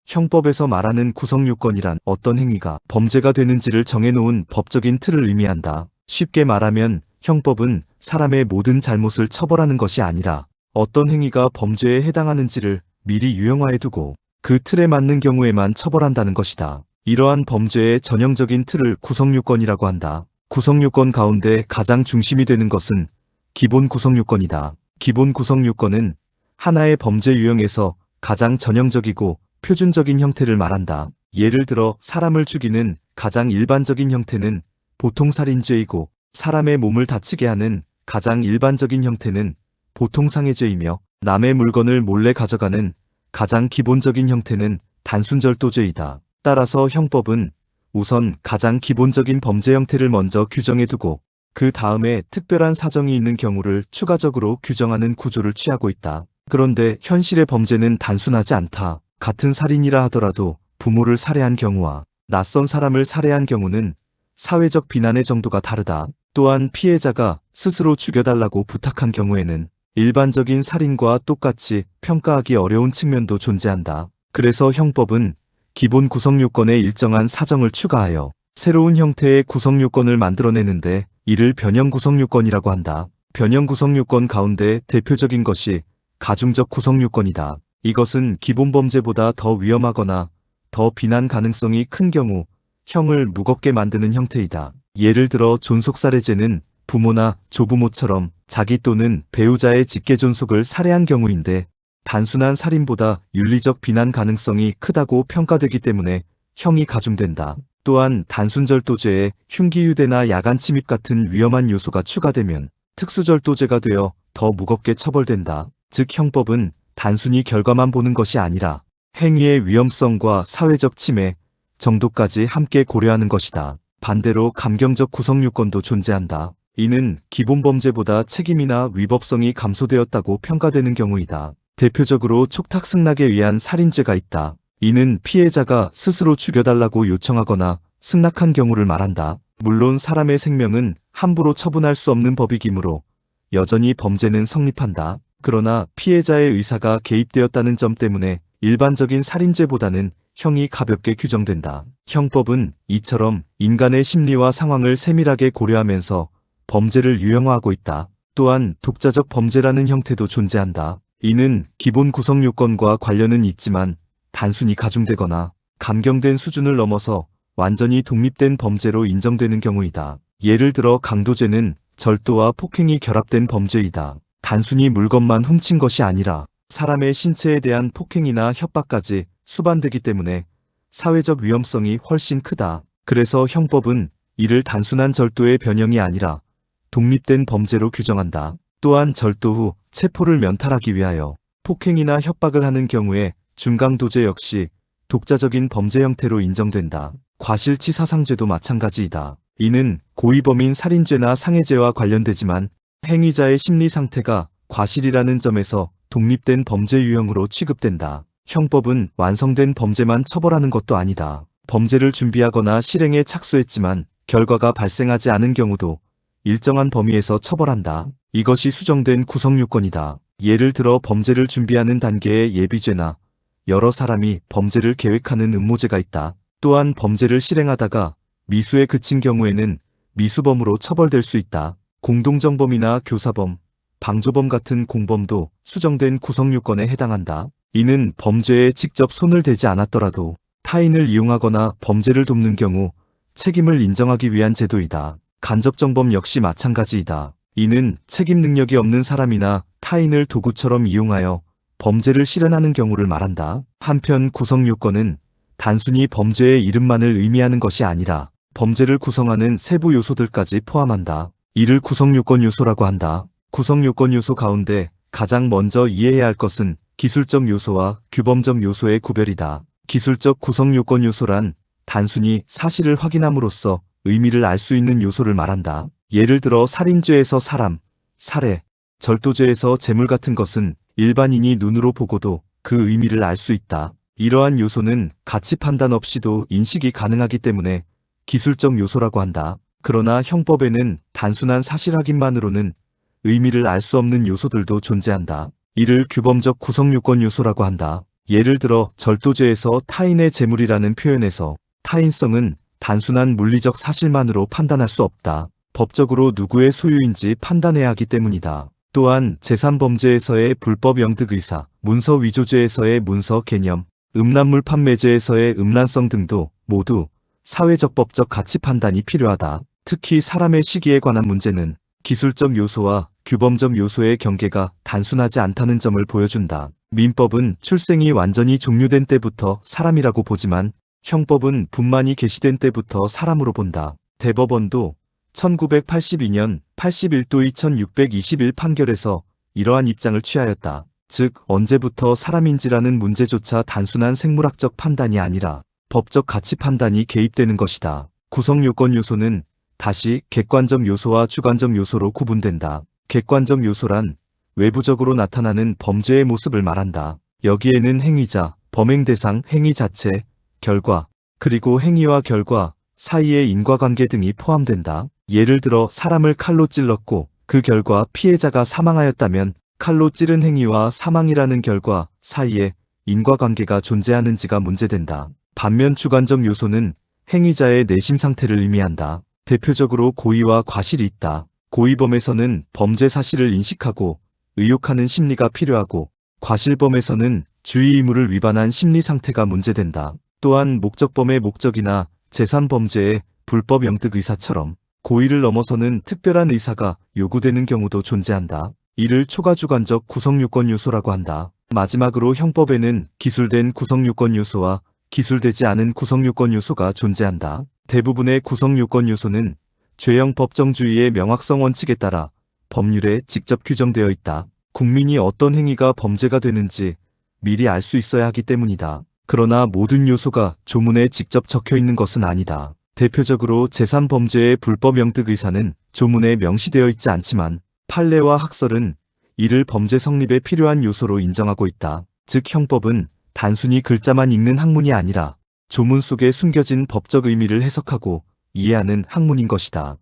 형법에서 말하는 구성요건이란 어떤 행위가 범죄가 되는지를 정해놓은 법적인 틀을 의미한다. 쉽게 말하면 형법은 사람의 모든 잘못을 처벌하는 것이 아니라 어떤 행위가 범죄에 해당하는지를 미리 유형화해두고 그 틀에 맞는 경우에만 처벌한다는 것이다. 이러한 범죄의 전형적인 틀을 구성요건이라고 한다. 구성요건 가운데 가장 중심이 되는 것은 기본 구성요건이다. 기본 구성요건은 하나의 범죄 유형에서 가장 전형적이고 표준적인 형태를 말한다. 예를 들어 사람을 죽이는 가장 일반적인 형태는 보통살인죄이고 사람의 몸을 다치게 하는 가장 일반적인 형태는 보통상해죄이며 남의 물건을 몰래 가져가는 가장 기본적인 형태는 단순절도죄이다. 따라서 형법은 우선 가장 기본적인 범죄 형태를 먼저 규정해두고 그 다음에 특별한 사정이 있는 경우를 추가적으로 규정하는 구조를 취하고 있다. 그런데 현실의 범죄는 단순하지 않다. 같은 살인이라 하더라도 부모를 살해한 경우와 낯선 사람을 살해한 경우는 사회적 비난의 정도가 다르다. 또한 피해자가 스스로 죽여달라고 부탁한 경우에는 일반적인 살인과 똑같이 평가하기 어려운 측면도 존재한다. 그래서 형법은 기본 구성요건에 일정한 사정을 추가하여 새로운 형태의 구성요건을 만들어내는데 이를 변형 구성요건이라고 한다. 변형 구성요건 가운데 대표적인 것이 가중적 구성요건이다. 이것은 기본 범죄보다 더 위험하거나 더 비난 가능성이 큰 경우 형을 무겁게 만드는 형태이다. 예를 들어 존속살해죄는 부모나 조부모처럼 자기 또는 배우자의 직계존속을 살해한 경우인데 단순한 살인보다 윤리적 비난 가능성이 크다고 평가되기 때문에 형이 가중된다. 또한 단순절도죄에 흉기휴대나 야간침입 같은 위험한 요소가 추가되면 특수절도죄가 되어 더 무겁게 처벌된다. 즉 형법은 단순히 결과만 보는 것이 아니라 행위의 위험성과 사회적 침해 정도까지 함께 고려하는 것이다. 반대로 감경적 구성요건도 존재한다. 이는 기본 범죄보다 책임이나 위법성이 감소되었다고 평가되는 경우이다. 대표적으로 촉탁승낙에 의한 살인죄가 있다. 이는 피해자가 스스로 죽여달라고 요청하거나 승낙한 경우를 말한다. 물론 사람의 생명은 함부로 처분할 수 없는 법이기므로 여전히 범죄는 성립한다. 그러나 피해자의 의사가 개입되었다는 점 때문에 일반적인 살인죄보다는 형이 가볍게 규정된다. 형법은 이처럼 인간의 심리와 상황을 세밀하게 고려하면서 범죄를 유형화하고 있다. 또한 독자적 범죄라는 형태도 존재한다. 이는 기본 구성 요건과 관련은 있지만 단순히 가중되거나 감경된 수준을 넘어서 완전히 독립된 범죄로 인정되는 경우이다. 예를 들어 강도죄는 절도와 폭행이 결합된 범죄이다. 단순히 물건만 훔친 것이 아니라 사람의 신체에 대한 폭행이나 협박까지 수반되기 때문에 사회적 위험성이 훨씬 크다. 그래서 형법은 이를 단순한 절도의 변형이 아니라 독립된 범죄로 규정한다. 또한 절도 후 체포를 면탈하기 위하여 폭행이나 협박을 하는 경우에 중강도죄 역시 독자적인 범죄 형태로 인정된다. 과실치사상죄도 마찬가지이다. 이는 고의범인 살인죄나 상해죄와 관련되지만 행위자의 심리 상태가 과실이라는 점에서 독립된 범죄 유형으로 취급된다. 형법은 완성된 범죄만 처벌하는 것도 아니다. 범죄를 준비하거나 실행에 착수했지만 결과가 발생하지 않은 경우도 일정한 범위에서 처벌한다. 이것이 수정된 구성요건이다. 예를 들어 범죄를 준비하는 단계의 예비죄나 여러 사람이 범죄를 계획하는 음모죄가 있다. 또한 범죄를 실행하다가 미수에 그친 경우에는 미수범으로 처벌될 수 있다. 공동정범이나 교사범, 방조범 같은 공범도 수정된 구성요건에 해당한다. 이는 범죄에 직접 손을 대지 않았더라도 타인을 이용하거나 범죄를 돕는 경우 책임을 인정하기 위한 제도이다. 간접정범 역시 마찬가지이다. 이는 책임 능력이 없는 사람이나 타인을 도구처럼 이용하여 범죄를 실현하는 경우를 말한다. 한편 구성요건은 단순히 범죄의 이름만을 의미하는 것이 아니라 범죄를 구성하는 세부 요소들까지 포함한다. 이를 구성요건 요소라고 한다. 구성요건 요소 가운데 가장 먼저 이해해야 할 것은 기술적 요소와 규범적 요소의 구별이다. 기술적 구성요건 요소란 단순히 사실을 확인함으로써 의미를 알 수 있는 요소를 말한다. 예를 들어 살인죄에서 사람, 살해, 절도죄에서 재물 같은 것은 일반인이 눈으로 보고도 그 의미를 알 수 있다. 이러한 요소는 가치 판단 없이도 인식이 가능하기 때문에 기술적 요소라고 한다. 그러나 형법에는 단순한 사실 확인만으로는 의미를 알 수 없는 요소들도 존재한다. 이를 규범적 구성요건 요소라고 한다. 예를 들어 절도죄에서 타인의 재물이라는 표현에서 타인성은 단순한 물리적 사실만으로 판단할 수 없다. 법적으로 누구의 소유인지 판단해야 하기 때문이다. 또한 제3범죄에서의 불법 영득의사, 문서 위조죄에서의 문서 개념, 음란물 판매죄에서의 음란성 등도 모두 사회적 법적 가치 판단이 필요하다. 특히 사람의 시기에 관한 문제는 기술적 요소와 규범적 요소의 경계가 단순하지 않다는 점을 보여준다. 민법은 출생이 완전히 종료된 때부터 사람이라고 보지만 형법은 분만이 개시된 때부터 사람으로 본다. 대법원도 1982년 81도 2621 판결에서 이러한 입장을 취하였다. 즉, 언제부터 사람인지라는 문제조차 단순한 생물학적 판단이 아니라 법적 가치 판단이 개입되는 것이다. 구성요건 요소는 다시 객관적 요소와 주관적 요소로 구분된다. 객관적 요소란 외부적으로 나타나는 범죄의 모습을 말한다. 여기에는 행위자, 범행 대상, 행위 자체, 결과, 그리고 행위와 결과 사이의 인과관계 등이 포함된다. 예를 들어 사람을 칼로 찔렀고 그 결과 피해자가 사망하였다면 칼로 찌른 행위와 사망이라는 결과 사이에 인과관계가 존재하는지가 문제된다. 반면 주관적 요소는 행위자의 내심 상태를 의미한다. 대표적으로 고의와 과실이 있다. 고의범에서는 범죄 사실을 인식하고 의욕하는 심리가 필요하고, 과실범에서는 주의 의무를 위반한 심리 상태가 문제된다. 또한 목적범의 목적이나 제3범죄의 불법 영득 의사처럼 고의를 넘어서는 특별한 의사가 요구되는 경우도 존재한다. 이를 초과주관적 구성요건 요소라고 한다. 마지막으로 형법에는 기술된 구성요건 요소와 기술되지 않은 구성요건 요소가 존재한다. 대부분의 구성요건 요소는 죄형 법정주의의 명확성 원칙에 따라 법률에 직접 규정되어 있다. 국민이 어떤 행위가 범죄가 되는지 미리 알 수 있어야 하기 때문이다. 그러나 모든 요소가 조문에 직접 적혀 있는 것은 아니다. 대표적으로 제3범죄의 불법 영득 의사는 조문에 명시되어 있지 않지만 판례와 학설은 이를 범죄 성립에 필요한 요소로 인정하고 있다. 즉, 형법은 단순히 글자만 읽는 학문이 아니라 조문 속에 숨겨진 법적 의미를 해석하고 이해하는 학문인 것이다.